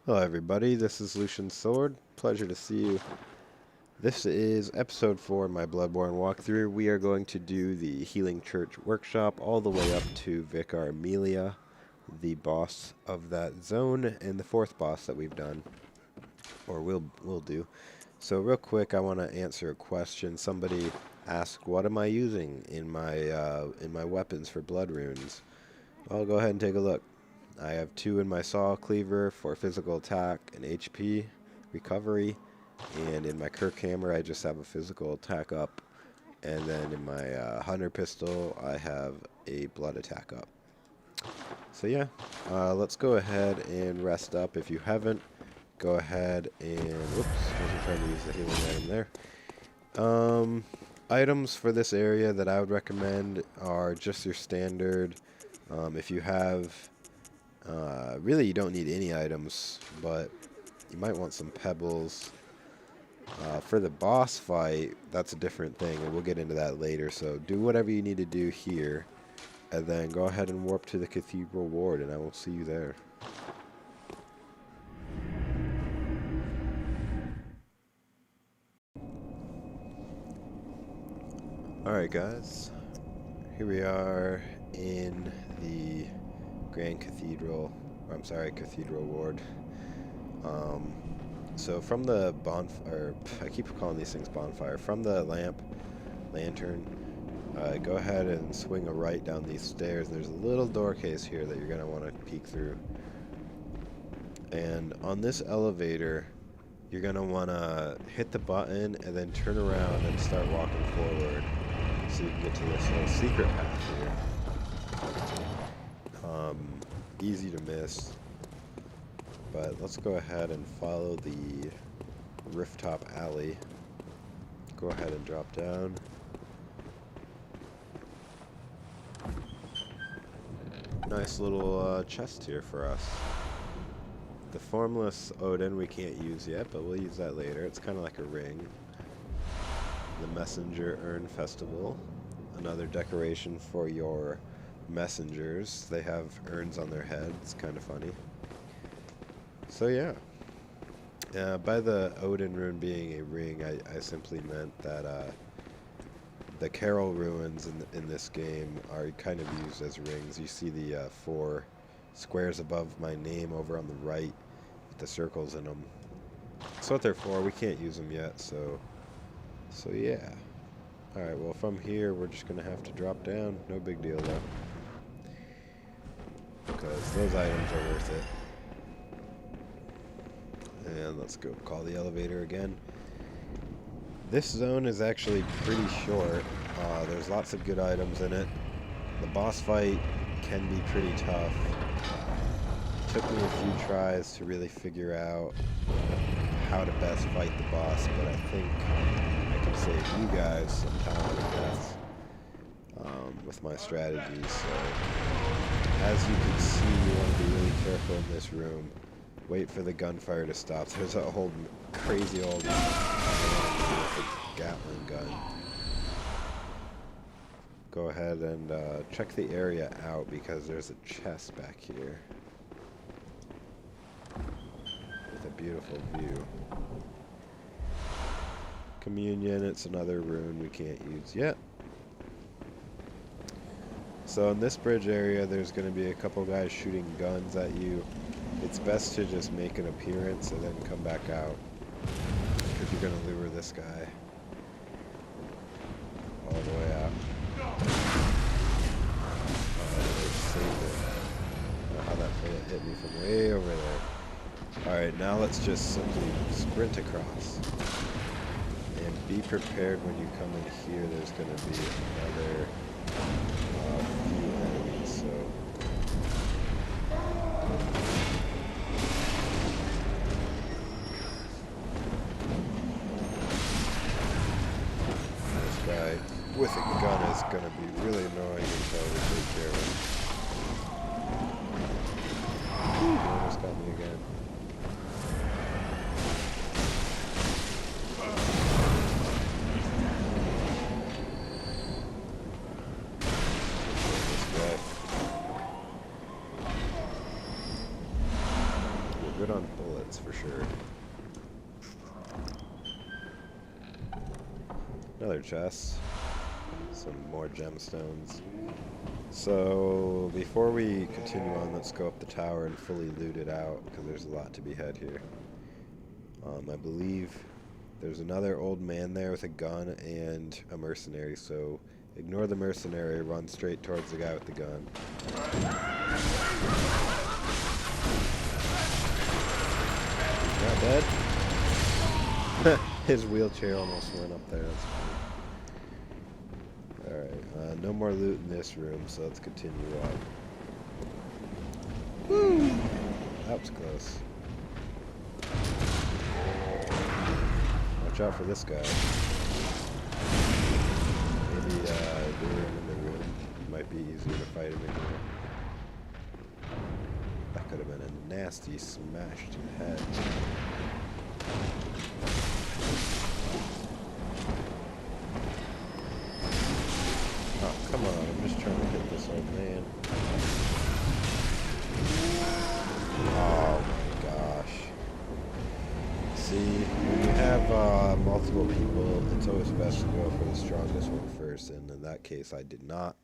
Hello everybody, this is Lucian Sword. Pleasure to see you. This is episode 4 of my Bloodborne walkthrough. We are going to do the Healing Church workshop all the way up to Vicar Amelia, the boss of that zone, and the fourth boss that we've done, or will do. So real quick, I want to answer a question. Somebody asked, what am I using in my weapons for blood runes? I'll go ahead and take a look. I have 2 in my saw cleaver for physical attack and HP recovery, and in my Kirk hammer I just have a physical attack up, and then in my hunter pistol I have a blood attack up. So yeah, let's go ahead and rest up. If you haven't, go ahead and whoops, wasn't trying to use the healing item there. Items for this area that I would recommend are just your standard. If you have really, you don't need any items, but you might want some pebbles. For the boss fight, that's a different thing, and we'll get into that later. So do whatever you need to do here, and then go ahead and warp to the Cathedral ward, and I will see you there. Alright guys, here we are in the Grand Cathedral, or I'm sorry, Cathedral ward. So from the bonfire, I keep calling these things bonfire, from the lantern, go ahead and swing a right down these stairs. There's a little door case here that you're going to want to peek through. And on this elevator, you're going to want to hit the button and then turn around and start walking forward so you can get to this little secret path here. Easy to miss, but let's go ahead and follow the rooftop alley. Go ahead and drop down. Nice little chest here for us. The formless Odin we can't use yet, but we'll use that later. It's kind of like a ring. The Messenger Urn Festival, another decoration for your messengers. They have urns on their heads, kind of funny. So yeah, by the Odin rune being a ring, I simply meant that the Carol runes in this game are kind of used as rings. You see the 4 squares above my name over on the right with the circles in them. That's what they're for. We can't use them yet, so yeah. Alright, well from here we're just gonna have to drop down. No big deal though, because those items are worth it. And let's go call the elevator again. This zone is actually pretty short. There's lots of good items in it. The boss fight can be pretty tough. Took me a few tries to really figure out how to best fight the boss, but I think I can save you guys some time and death with my strategies. So as you can see, you want to be really careful in this room. Wait for the gunfire to stop. There's a whole crazy old man with a Gatling gun. Go ahead and check the area out because there's a chest back here with a beautiful view. Communion, it's another rune we can't use yet. So in this bridge area, there's going to be a couple guys shooting guns at you. It's best to just make an appearance and then come back out, because you're going to lure this guy all the way out. Saved it. I don't know how that bullet hit me from way over there. Alright, now let's just simply sprint across. And be prepared when you come in here, there's going to be another few enemies, so this guy with a gun is going to be really annoying until we take care of him. He almost got me again. Good on bullets. Another chest. Some more gemstones. So, before we continue on, let's go up the tower and fully loot it out, because there's a lot to be had here. I believe there's another old man there with a gun and a mercenary, so ignore the mercenary, run straight towards the guy with the gun. Not dead? His wheelchair almost went up there, that's funny. Alright, no more loot in this room, so let's continue on. Woo! That was close. Watch out for this guy. Maybe lure him in the room. Might be easier to fight him in here. That could have been a nasty smash to the head. Oh, come on, I'm just trying to hit this old man. Oh my gosh. See, when you have multiple people, it's always best to go for the strongest one first, and in that case I did not.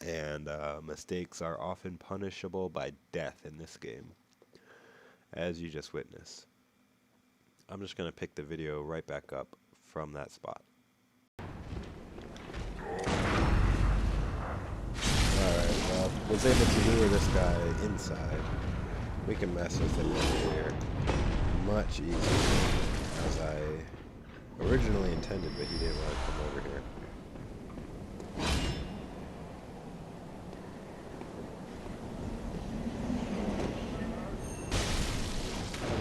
And mistakes are often punishable by death in this game, as you just witnessed. I'm just going to pick the video right back up from that spot. Alright, well, was able to lure this guy inside. We can mess with him over here much easier as I originally intended, but he didn't want to come over here.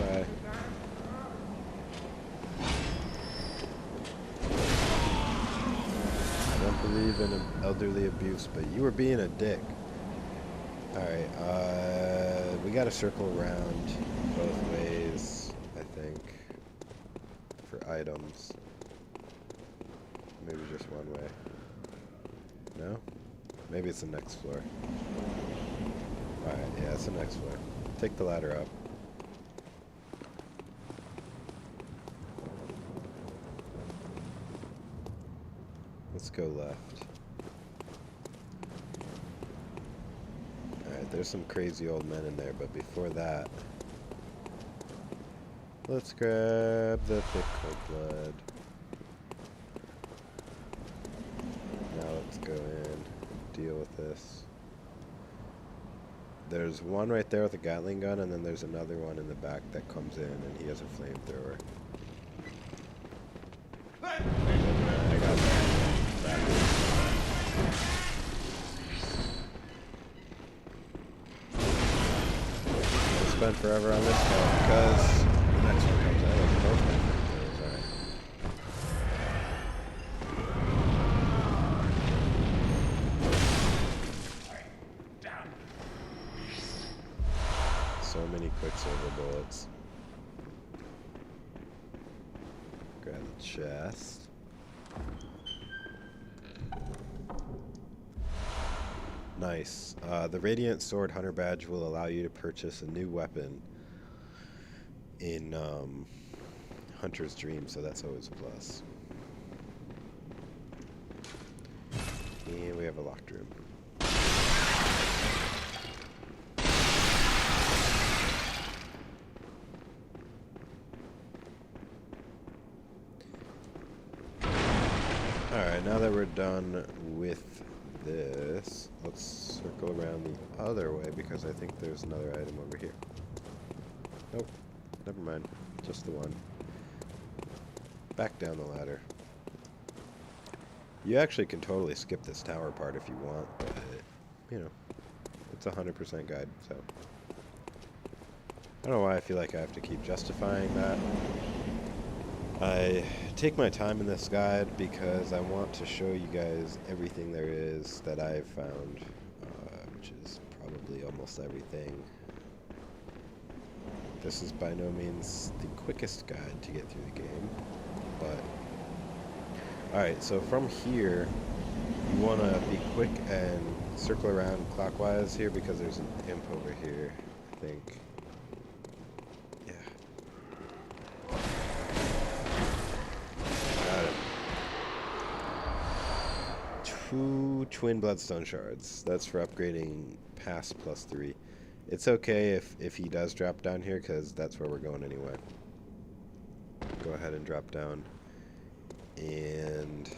Bye-bye. I don't believe in elderly abuse, but you were being a dick. Alright, we gotta circle around both ways, I think, for items. Maybe just one way. No? Maybe it's the next floor. Alright, yeah, it's the next floor. Take the ladder up. Let's go left. Alright, there's some crazy old men in there, but before that, let's grab the thick cold blood. Now let's go in, deal with this. There's one right there with a Gatling gun, and then there's another one in the back that comes in, and he has a flamethrower. I got that. I'll spend forever on this one because the next one comes out. Both my flamethrowers, alright. So many Quicksilver bullets. Grab the chest. Nice. The Radiant Sword Hunter Badge will allow you to purchase a new weapon in Hunter's Dream, so that's always a plus. And we have a locked room. Alright, now that we're done with this, let's circle around the other way because I think there's another item over here. Nope, never mind, just the one. Back down the ladder. You actually can totally skip this tower part if you want, but, you know, it's a 100% guide, so. I don't know why I feel like I have to keep justifying that. I take my time in this guide because I want to show you guys everything there is that I've found, which is probably almost everything. This is by no means the quickest guide to get through the game, but alright, so from here you want to be quick and circle around clockwise here because there's an imp over here, I think. 2 twin bloodstone shards. That's for upgrading past +3. It's okay if he does drop down here, because that's where we're going anyway. Go ahead and drop down. And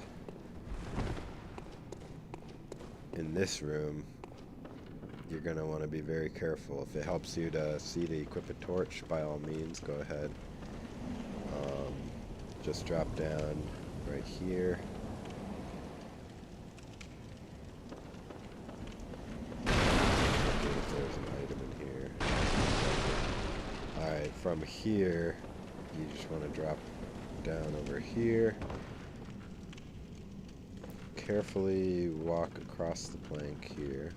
in this room, you're going to want to be very careful. If it helps you to see to equip a torch, by all means, go ahead. Just drop down right here. If there's an item in here. Alright, from here, you just want to drop down over here. Carefully walk across the plank here.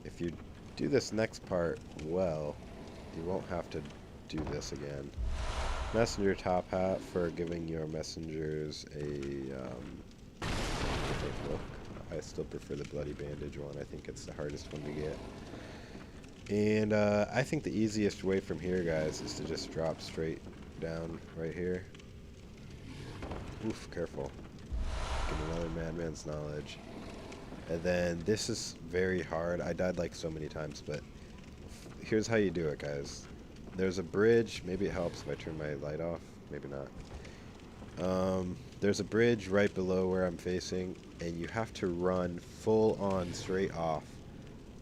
If you do this next part well, you won't have to do this again. Messenger top hat for giving your messengers a different look. I still prefer the bloody bandage one. I think it's the hardest one to get. And I think the easiest way from here, guys, is to just drop straight down right here. Oof, careful. Get another madman's knowledge. And then this is very hard. I died like so many times, but here's how you do it, guys. There's a bridge. Maybe it helps if I turn my light off. Maybe not. There's a bridge right below where I'm facing, and you have to run full on straight off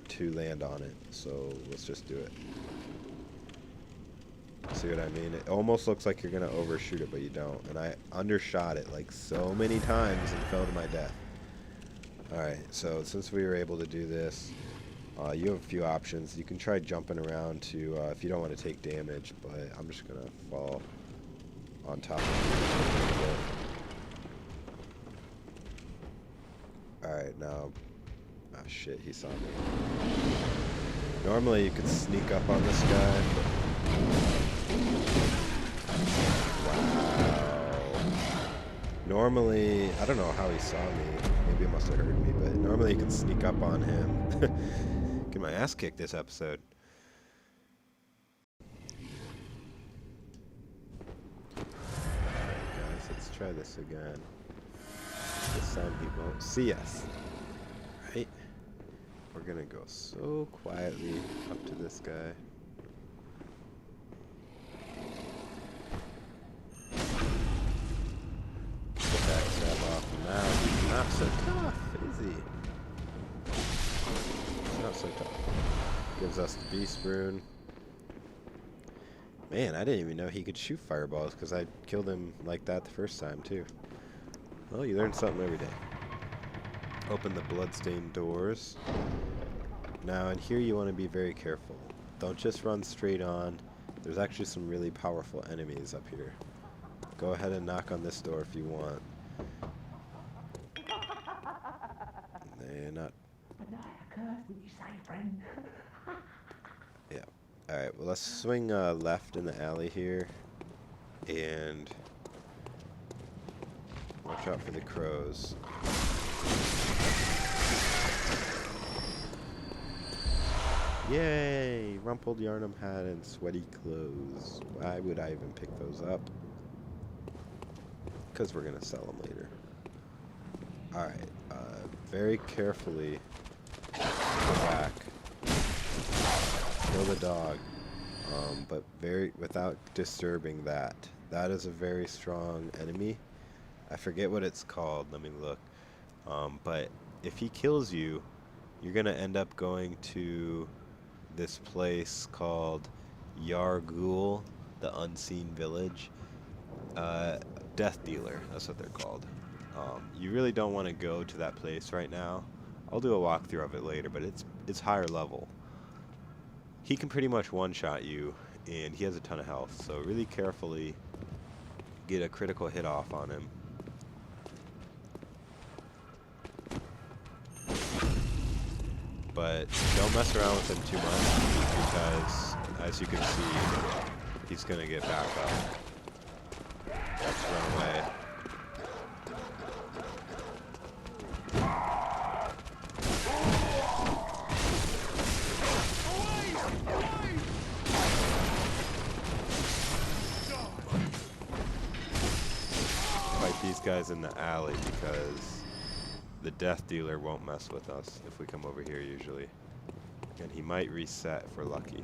to land on it. So let's just do it. See what I mean? It almost looks like you're going to overshoot it, but you don't. And I undershot it like so many times and fell to my death. Alright, so since we were able to do this, you have a few options. You can try jumping around to, if you don't want to take damage, but I'm just going to fall on top of you. Alright, now, ah shit, he saw me. Normally you could sneak up on this guy, wow. Normally, I don't know how he saw me. Maybe he must have heard me, but normally you can sneak up on him. Get my ass kicked this episode. Alright guys, let's try this again. This time he won't see us. Right? We're gonna go so quietly up to this guy. Backstab off him now. He's not so tough, is he? Not so tough. Gives us the beast rune. Man, I didn't even know he could shoot fireballs because I killed him like that the first time too. Well, you learn something every day. Open the bloodstained doors. Now in here you want to be very careful. Don't just run straight on. There's actually some really powerful enemies up here. Go ahead and knock on this door if you want. They're not. Yeah. Alright, well let's swing left in the alley here. And watch out for the crows. Yay! Rumpled Yarnum hat and sweaty clothes. Why would I even pick those up? Because we're going to sell them later. Alright, very carefully go back. Kill the dog. But without disturbing that. That is a very strong enemy. I forget what it's called. Let me look. But if he kills you, you're going to end up going to this place called Yargul, the Unseen Village. Death Dealer, that's what they're called. You really don't want to go to that place right now. I'll do a walkthrough of it later, but it's higher level. He can pretty much one-shot you, and he has a ton of health, so really carefully get a critical hit off on him. But don't mess around with him too much, because as you can see, he's going to get back up. Let's run away. Fight these guys in the alley because the death dealer won't mess with us if we come over here usually. And he might reset if we're lucky.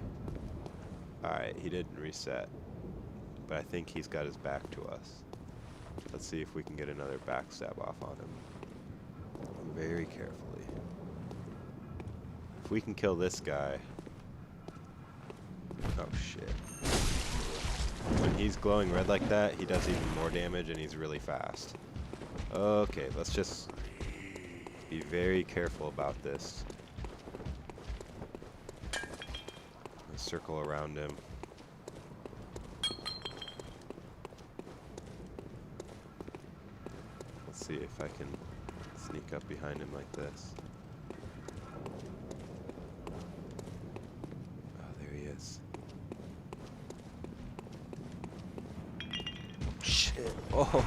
Alright, he didn't reset. But I think he's got his back to us. Let's see if we can get another backstab off on him. Very carefully. If we can kill this guy... Oh shit. When he's glowing red like that, he does even more damage and he's really fast. Okay, let's just be very careful about this. Let's circle around him. Let's see if I can sneak up behind him like this. Oh, there he is. Shit. Oh!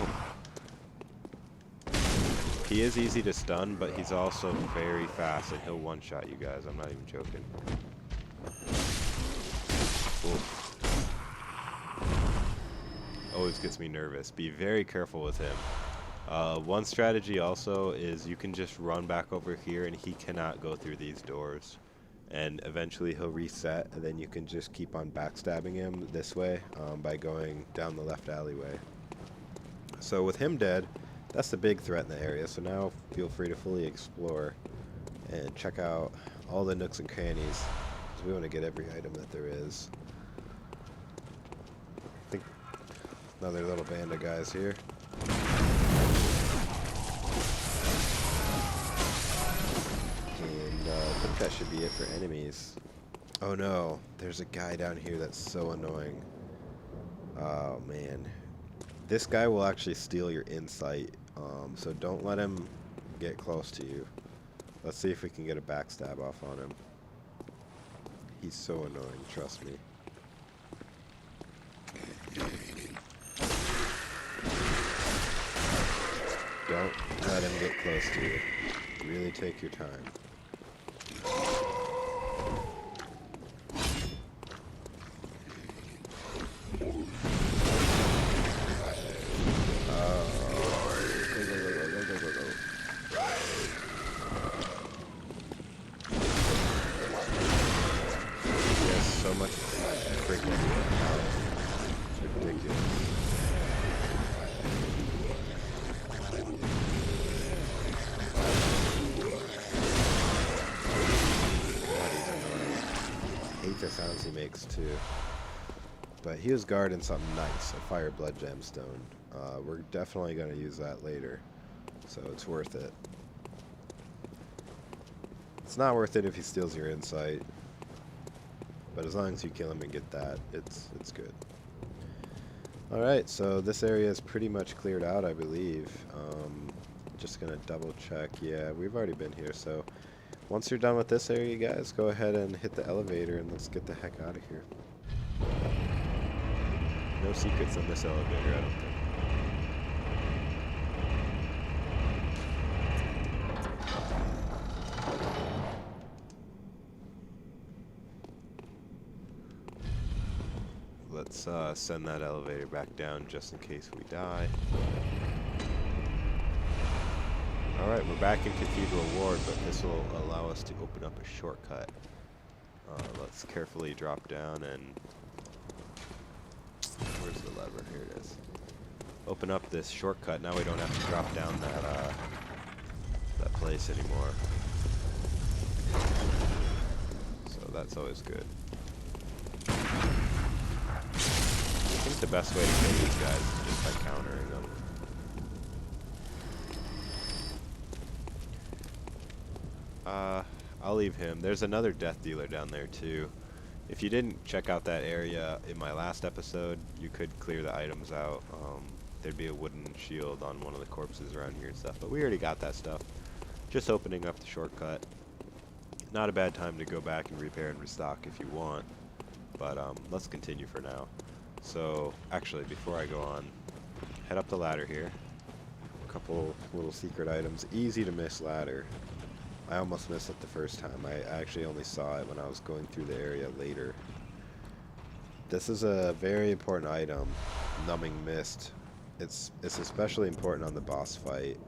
He is easy to stun, but he's also very fast, and he'll one-shot you guys. I'm not even joking. Oof. Always gets me nervous. Be very careful with him. One strategy also is you can just run back over here, and he cannot go through these doors. And eventually he'll reset, and then you can just keep on backstabbing him this way by going down the left alleyway. So with him dead, that's the big threat in the area. So now feel free to fully explore and check out all the nooks and crannies, because we want to get every item that there is. I think another little band of guys here. And I think that should be it for enemies. Oh no, there's a guy down here that's so annoying. Oh man. This guy will actually steal your insight, so don't let him get close to you. Let's see if we can get a backstab off on him. He's so annoying, trust me. Don't let him get close to you. Really take your time. So much freaking health. It's ridiculous. I hate the sounds he makes too. But he was guarding something nice, a fire blood gemstone. We're definitely going to use that later, so it's worth it. It's not worth it if he steals your insight. But as long as you kill him and get that, it's good. Alright, so this area is pretty much cleared out, I believe. Just gonna double check. Yeah, we've already been here, so once you're done with this area, guys, go ahead and hit the elevator and let's get the heck out of here. No secrets in this elevator, I don't think. Let's send that elevator back down just in case we die. Alright, we're back in Cathedral Ward, but this will allow us to open up a shortcut. Let's carefully drop down and... Where's the lever? Here it is. Open up this shortcut. Now we don't have to drop down that place anymore. So that's always good. I think the best way to kill these guys is just by countering them. I'll leave him. There's another death dealer down there too. If you didn't check out that area in my last episode, you could clear the items out. There'd be a wooden shield on one of the corpses around here and stuff, but we already got that stuff. Just opening up the shortcut. Not a bad time to go back and repair and restock if you want, but let's continue for now. So, actually, before I go on, head up the ladder here. A couple little secret items. Easy to miss ladder. I almost missed it the first time. I actually only saw it when I was going through the area later. This is a very important item, Numbing Mist. It's especially important on the boss fight,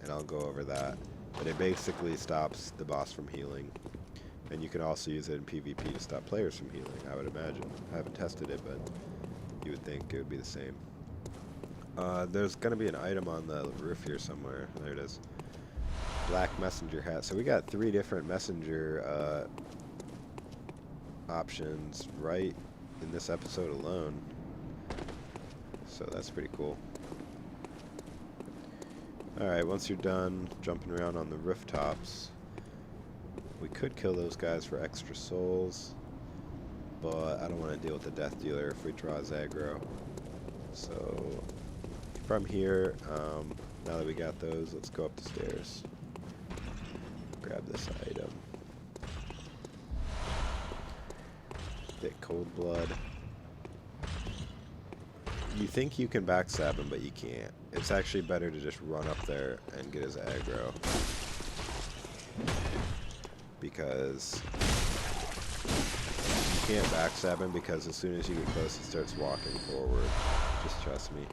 and I'll go over that. But it basically stops the boss from healing. And you can also use it in PvP to stop players from healing, I would imagine. I haven't tested it, but you would think it would be the same. There's going to be an item on the roof here somewhere. There it is. Black messenger hat. So we got 3 different messenger options right in this episode alone. So that's pretty cool. Alright, once you're done jumping around on the rooftops, we could kill those guys for extra souls, but I don't want to deal with the death dealer if we draw his aggro. So from here, now that we got those, let's go up the stairs. Grab this item. Thick cold blood. You think you can backstab him, but you can't. It's actually better to just run up there and get his aggro. Because you can't backstab him, because as soon as you get close he starts walking forward. Just trust me.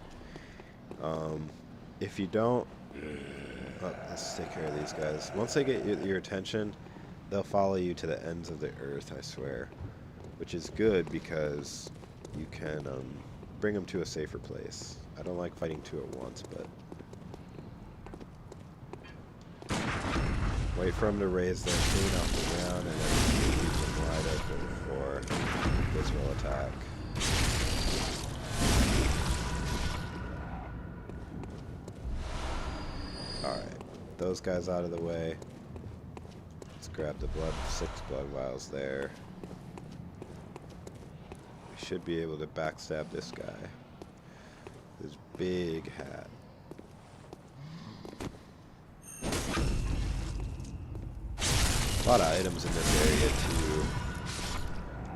If you don't... Oh, let's take care of these guys. Once they get your attention, they'll follow you to the ends of the earth, I swear. Which is good because you can bring them to a safer place. I don't like fighting 2 at once, but... Wait for them to raise their feet off the ground and then keep them wide open for this will attack. Alright, those guys out of the way. Let's grab the 6 blood vials there. We should be able to backstab this guy. This big hat. A lot of items in this area too.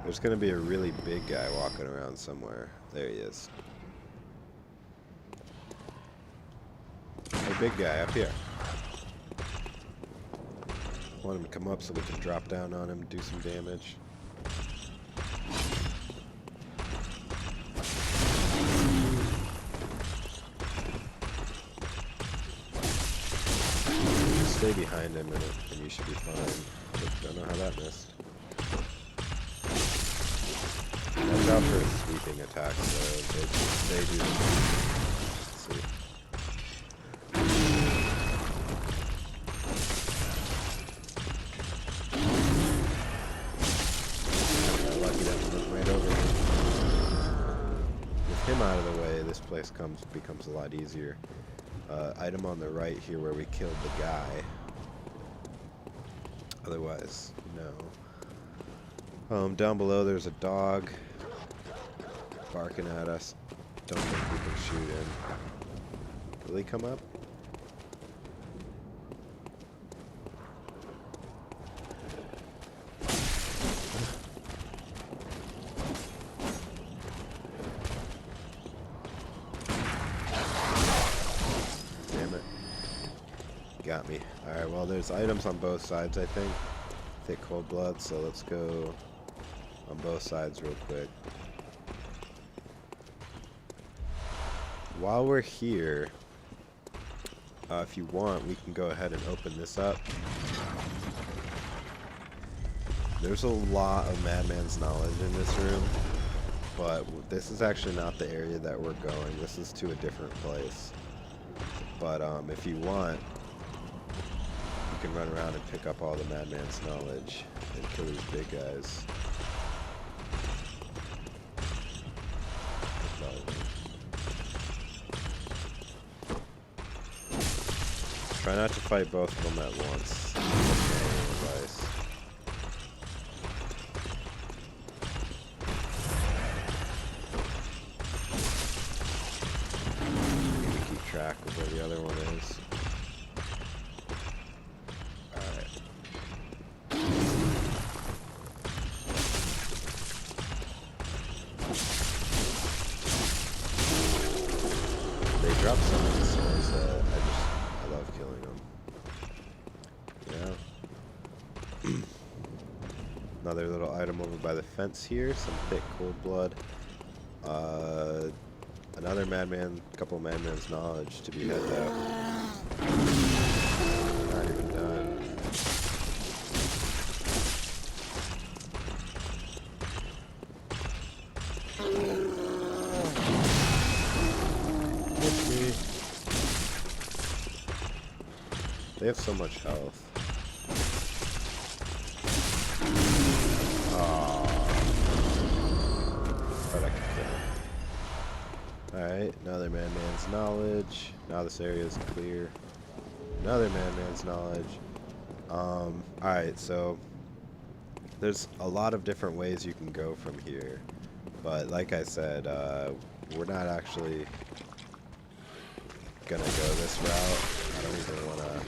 There's gonna be a really big guy walking around somewhere. There he is. Hey, big guy up here. Want him to come up so we can drop down on him and do some damage. Stay behind him and you should be fine. Don't know how that missed. Watch out for sweeping attacks though. They do. Let's see. I got lucky that went right over him. With him out of the way, this place becomes a lot easier. Item on the right here where we killed the guy. Otherwise, no. Down below there's a dog barking at us. Don't think we can shoot him. Will he come up? Got me. Alright, well there's items on both sides, I think. Thick cold blood, so let's go on both sides real quick. While we're here, if you want, we can go ahead and open this up. There's a lot of Madman's knowledge in this room, but this is actually not the area that we're going. This is to a different place. But if you want, you can run around and pick up all the Madman's knowledge and kill these big guys. Try not to fight both of them at once. Advice. Keep track of where the other one is. Drop some of the souls that I love killing them. Yeah. Another little item over by the fence here. Some thick cold blood. Another madman, couple madman's knowledge to be had though. Not even done. Hit me. They have so much health. But I can kill him. Alright, another madman's knowledge. Now this area is clear. Another madman's knowledge. Alright, so there's a lot of different ways you can go from here. But like I said, we're not actually gonna go this route. I don't even wanna.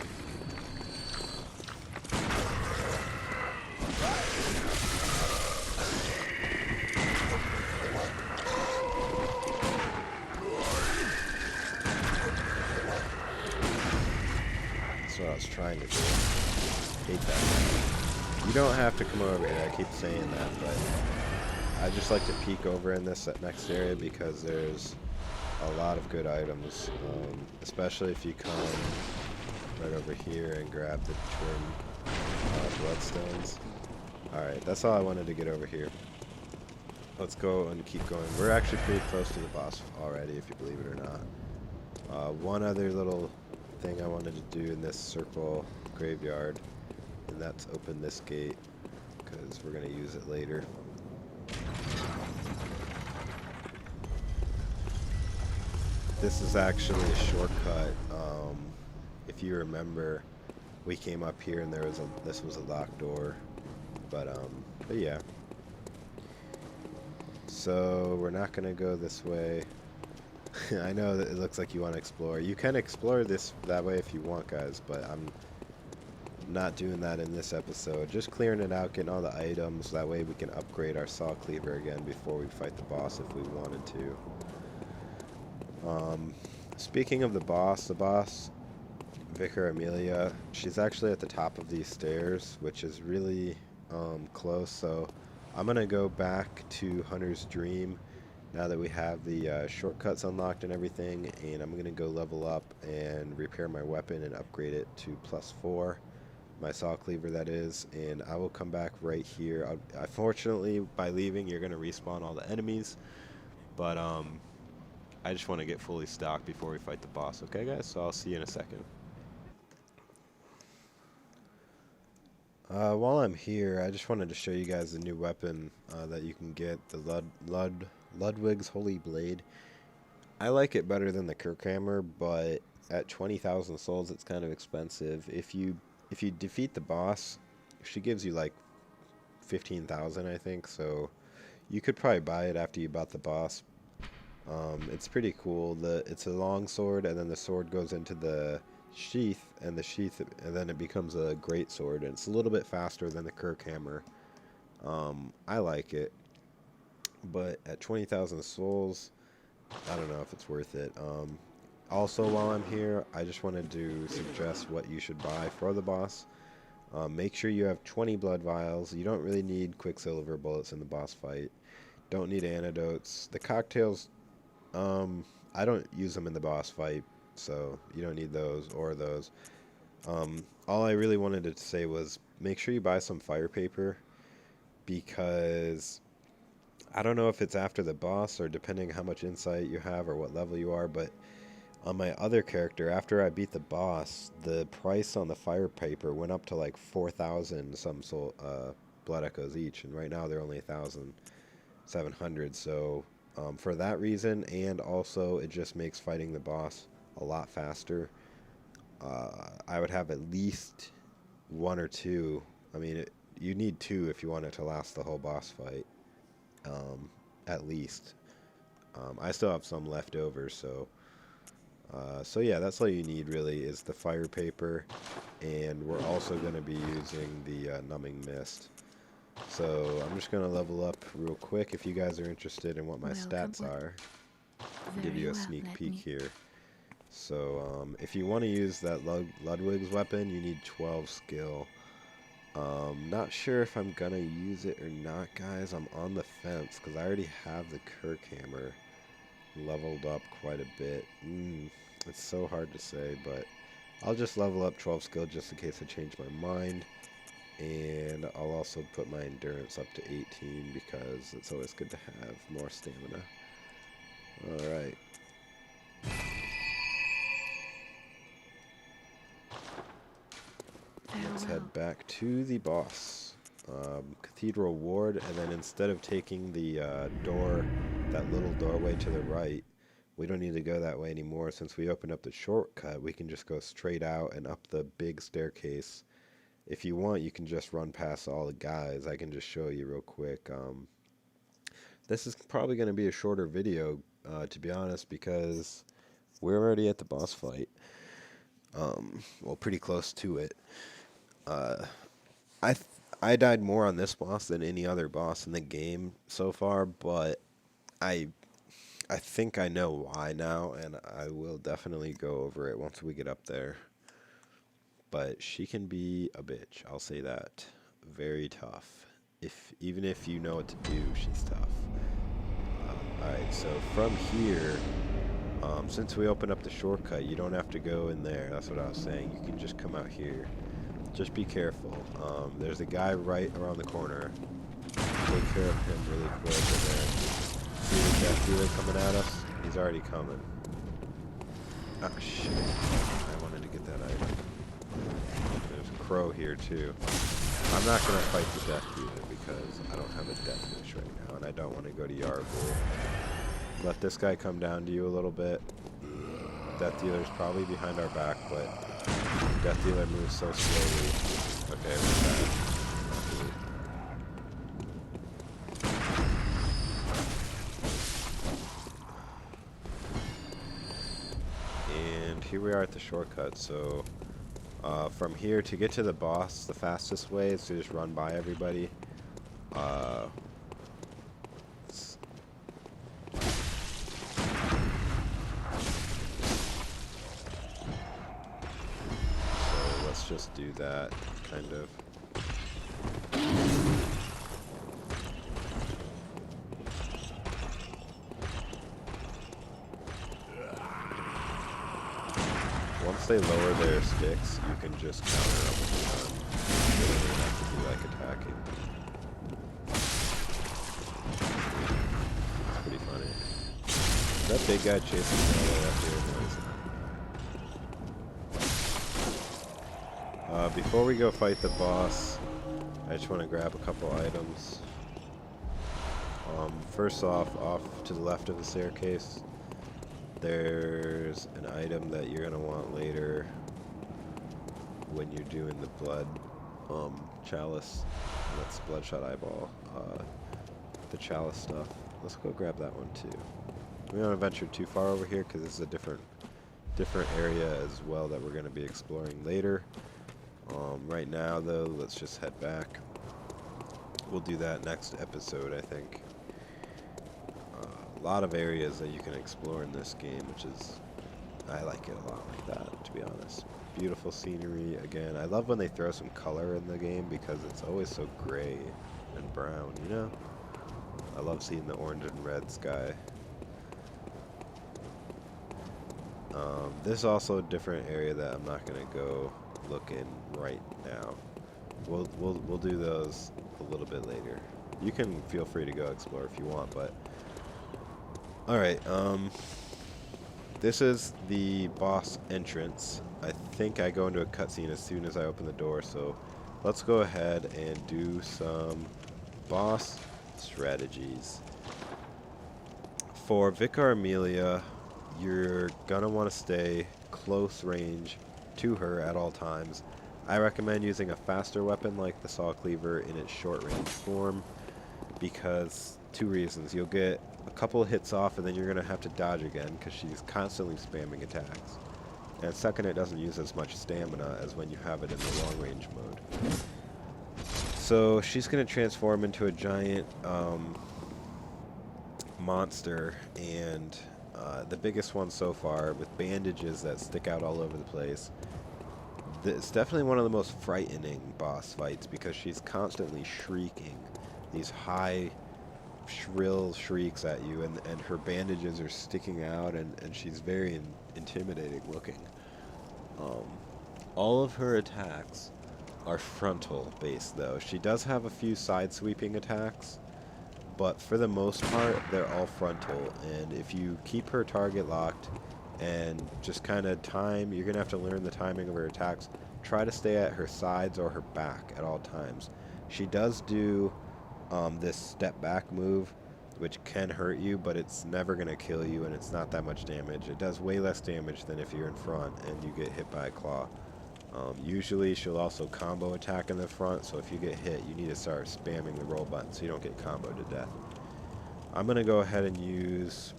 That's what I was trying to do. Hate that. You don't have to come over here. I keep saying that, but I just like to peek over in this next area because there's a lot of good items, especially if you come right over here and grab the twin bloodstones. Alright, that's all I wanted to get over here. Let's go and keep going. We're actually pretty close to the boss already, if you believe it or not. One other little thing I wanted to do in this circle graveyard, and that's open this gate, because we're going to use it later. This is actually a shortcut. If you remember, we came up here and this was a locked door, but yeah. So we're not gonna go this way. I know that it looks like you want to explore. You can explore that way if you want, guys, but I'm not doing that in this episode. Just clearing it out, getting all the items. That way we can upgrade our saw cleaver again before we fight the boss if we wanted to. Speaking of the boss, Vicar Amelia, she's actually at the top of these stairs, which is really close. So I'm gonna go back to Hunter's Dream now that we have the shortcuts unlocked and everything, and I'm gonna go level up and repair my weapon and upgrade it to +4, my saw cleaver that is, and I will come back right here. Unfortunately, by leaving, you're gonna respawn all the enemies, but I just want to get fully stocked before we fight the boss. Okay, guys? So I'll see you in a second. While I'm here, I just wanted to show you guys the new weapon that you can get, the Ludwig's Holy Blade. I like it better than the Kirkhammer, but at 20,000 souls, it's kind of expensive. If you defeat the boss, she gives you like 15,000, I think. So you could probably buy it after you bought the boss. It's pretty cool. It's a long sword, and then the sword goes into the sheath, and then it becomes a great sword, and it's a little bit faster than the Kirkhammer. I like it, but at 20,000 souls, I don't know if it's worth it. Also, while I'm here, I just wanted to suggest what you should buy for the boss. Make sure you have 20 blood vials. You don't really need quicksilver bullets in the boss fight. Don't need antidotes. The cocktails, I don't use them in the boss fight, so you don't need those or those. All I really wanted to say was make sure you buy some fire paper, because I don't know if it's after the boss or depending how much insight you have or what level you are, but on my other character, after I beat the boss, the price on the fire paper went up to like 4,000 some blood echoes each, and right now they're only 1,700. So for that reason, and also it just makes fighting the boss a lot faster. I would have at least 1 or 2. I mean, you need 2 if you want it to last the whole boss fight, at least. I still have some left over, so yeah, that's all you need really is the fire paper, and we're also going to be using the numbing mist. So I'm just going to level up real quick if you guys are interested in what my stats are. I'll give you a sneak peek here. So if you want to use that Ludwig's weapon, you need 12 skill. Not sure if I'm going to use it or not, guys. I'm on the fence because I already have the Kirkhammer. leveled up quite a bit. It's so hard to say, but I'll just level up 12 skill just in case I change my mind. And I'll also put my endurance up to 18 because it's always good to have more stamina. Alright. Let's head back to the boss. Cathedral Ward, and then instead of taking the that little doorway to the right, we don't need to go that way anymore. Since we opened up the shortcut, we can just go straight out and up the big staircase. If you want, you can just run past all the guys. I can just show you real quick. This is probably going to be a shorter video, to be honest, because we're already at the boss fight. Well, pretty close to it. I died more on this boss than any other boss in the game so far, but I think I know why now, and I will definitely go over it once we get up there. But she can be a bitch, I'll say that. Very tough. Even if you know what to do, she's tough. Alright, so from here, since we opened up the shortcut, you don't have to go in there. That's what I was saying. You can just come out here. Just be careful. There's a guy right around the corner. Take care of him really quick. And then see the death dealer coming at us? He's already coming. Ah, shit. I wanted to get that item. There's a crow here, too. I'm not going to fight the death dealer because I don't have a death wish right now, and I don't want to go to Yargul. Let this guy come down to you a little bit. Death dealer's probably behind our back, but Death dealer moves so slowly. Okay, and here we are at the shortcut. So from here to get to the boss, the fastest way is to just run by everybody. Just do that, kind of. Once they lower their sticks, you can just counter them with a gun. You don't even have to be like attacking. It's pretty funny. That big guy chasing me all the way up here noise. Before we go fight the boss, I just want to grab a couple items. First off to the left of the staircase, there's an item that you're going to want later when you're doing the blood chalice. That's bloodshot eyeball. The chalice stuff. Let's go grab that one too. We don't want to venture too far over here because this is a different area as well that we're going to be exploring later. Right now, though, let's just head back. We'll do that next episode, I think. A lot of areas that you can explore in this game, which is... I like it a lot like that, to be honest. Beautiful scenery, again. I love when they throw some color in the game because it's always so gray and brown, you know? I love seeing the orange and red sky. This is also a different area that I'm not going to go look in right now. We'll do those a little bit later. You can feel free to go explore if you want, but alright, this is the boss entrance. I think I go into a cutscene as soon as I open the door, so let's go ahead and do some boss strategies. For Vicar Amelia, you're gonna want to stay close range to her at all times. I recommend using a faster weapon like the saw cleaver in its short range form because two reasons. You'll get a couple of hits off and then you're going to have to dodge again because she's constantly spamming attacks. And second, it doesn't use as much stamina as when you have it in the long range mode. So she's going to transform into a giant monster, and the biggest one so far with bandages that stick out all over the place. It's definitely one of the most frightening boss fights because she's constantly shrieking these high shrill shrieks at you, and her bandages are sticking out, and she's very intimidating looking. Um, all of her attacks are frontal based though. She does have a few side sweeping attacks, but for the most part they're all frontal, and if you keep her target locked and just kind of you're gonna have to learn the timing of her attacks. Try to stay at her sides or her back at all times. She does do this step back move, which can hurt you, but it's never gonna kill you, and it's not that much damage. It does way less damage than if you're in front and you get hit by a claw. Usually she'll also combo attack in the front, so if you get hit, you need to start spamming the roll button so you don't get comboed to death. I'm going to go ahead and use...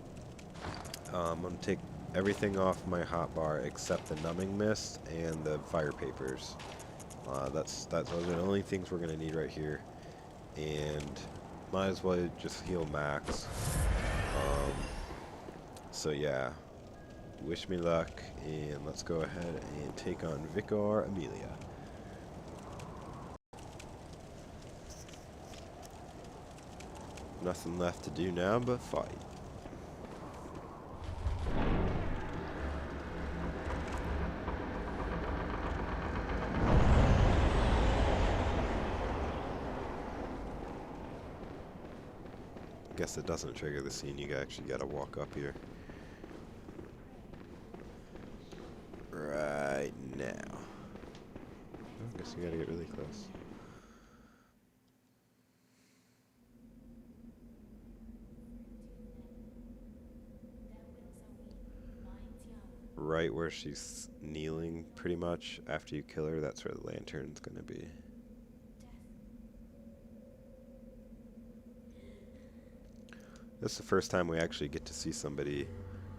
I'm going to take everything off my hotbar except the numbing mist and the fire papers. Those are the only things we're going to need right here. And might as well just heal max. So yeah. Wish me luck, and let's go ahead and take on Vicar Amelia. Nothing left to do now but fight. Guess it doesn't trigger the scene, you actually gotta walk up here. Right now. I guess you gotta get really close. Right where she's kneeling, pretty much, after you kill her, that's where the lantern's gonna be. This is the first time we actually get to see somebody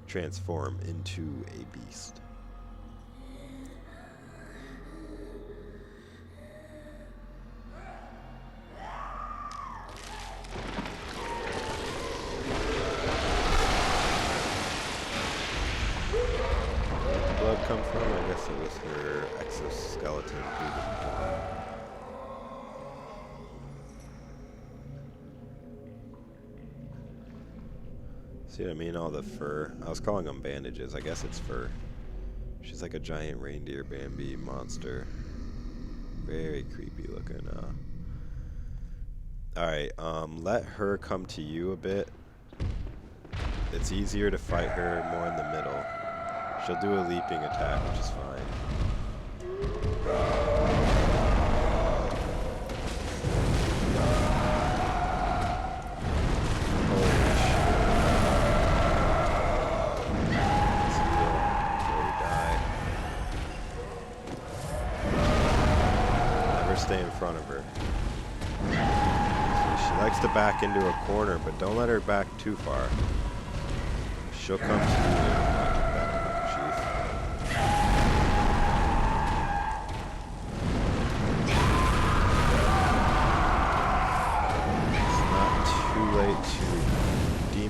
transform into a beast. Come from? I guess it was her exoskeleton. See what I mean? All the fur. I was calling them bandages. I guess it's fur. She's like a giant reindeer Bambi monster. Very creepy looking. Alright, let her come to you a bit. It's easier to fight her more in the middle. She'll do a leaping attack, which is fine. Holy shit. Die. Never stay in front of her. She likes to back into a corner, but don't let her back too far. She'll come to you.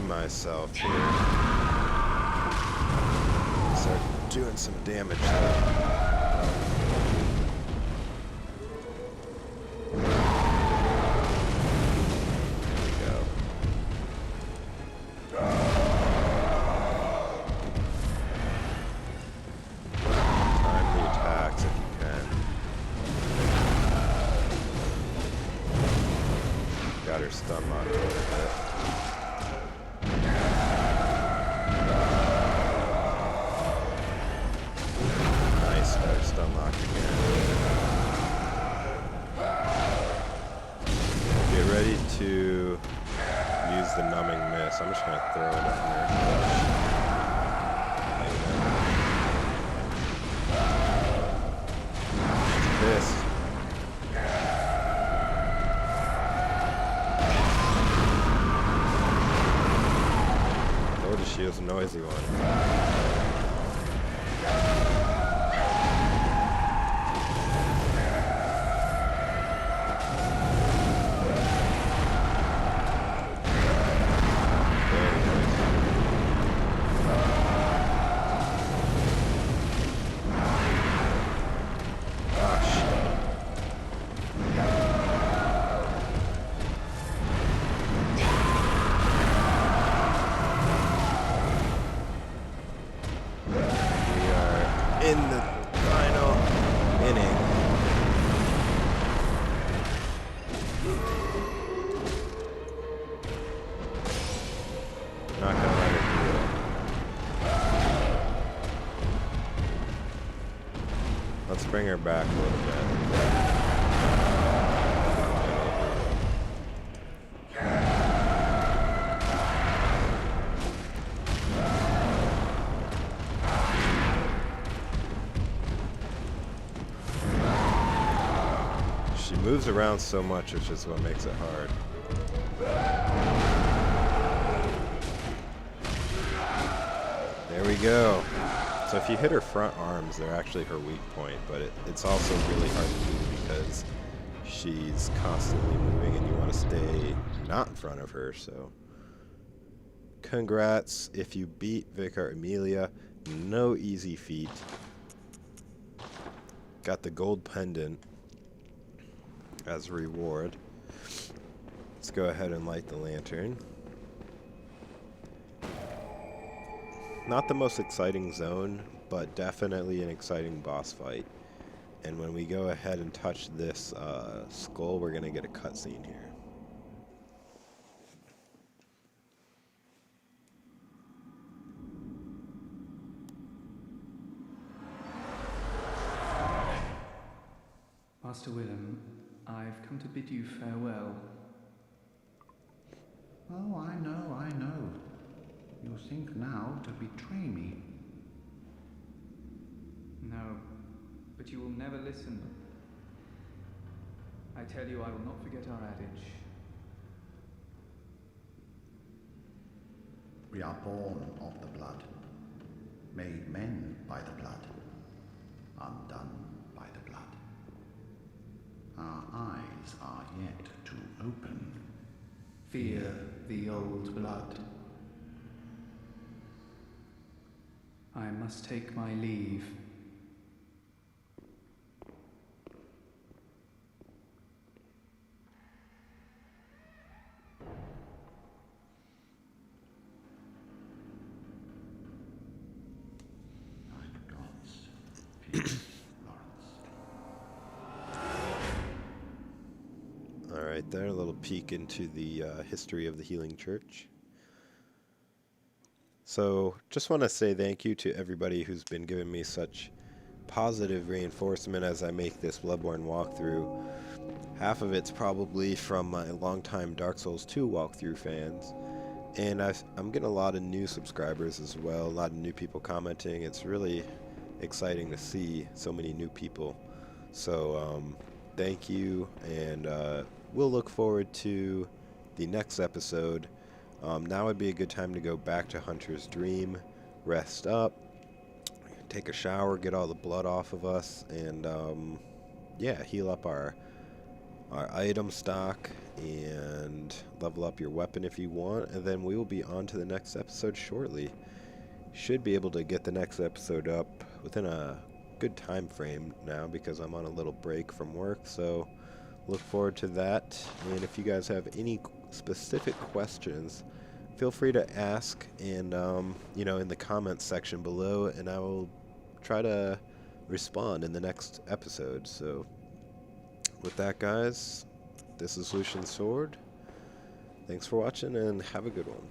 Myself here. Start doing some damage there. we go. Time the attacks if you can. Got her stun locked a little bit. Unlocked again. Get ready to use the numbing mist. I'm just going to throw it on there. She's pissed. Told you she was a noisy one. let's bring her back a little bit. She moves around so much, which is what makes it hard. There we go. So if you hit her front arms, they're actually her weak point, but it's also really hard to do because she's constantly moving and you want to stay not in front of her, so. Congrats if you beat Vicar Amelia. No easy feat. Got the gold pendant as a reward. Let's go ahead and light the lantern. Not the most exciting zone, but definitely an exciting boss fight. And when we go ahead and touch this skull, we're going to get a cutscene here. Master Willem, I've come to bid you farewell. Oh, I know. You think now to betray me. No, but you will never listen. I tell you, I will not forget our adage. We are born of the blood, made men by the blood, undone by the blood. Our eyes are yet to open. Fear the old blood. I must take my leave. My gods, peace, Lawrence. Alright, there, a little peek into the history of the Healing Church. So, just want to say thank you to everybody who's been giving me such positive reinforcement as I make this Bloodborne walkthrough. Half of it's probably from my longtime Dark Souls 2 walkthrough fans. And I'm getting a lot of new subscribers as well, a lot of new people commenting. It's really exciting to see so many new people. So, thank you, and we'll look forward to the next episode. Now would be a good time to go back to Hunter's Dream, rest up, take a shower, get all the blood off of us, and yeah, heal up our item stock and level up your weapon if you want, and then we will be on to the next episode shortly. Should be able to get the next episode up within a good time frame now because I'm on a little break from work, so look forward to that. And if you guys have any specific questions, feel free to ask, and you know, in the comments section below, and I will try to respond in the next episode. So with that, guys, this is Lucian Sword. Thanks for watching and have a good one.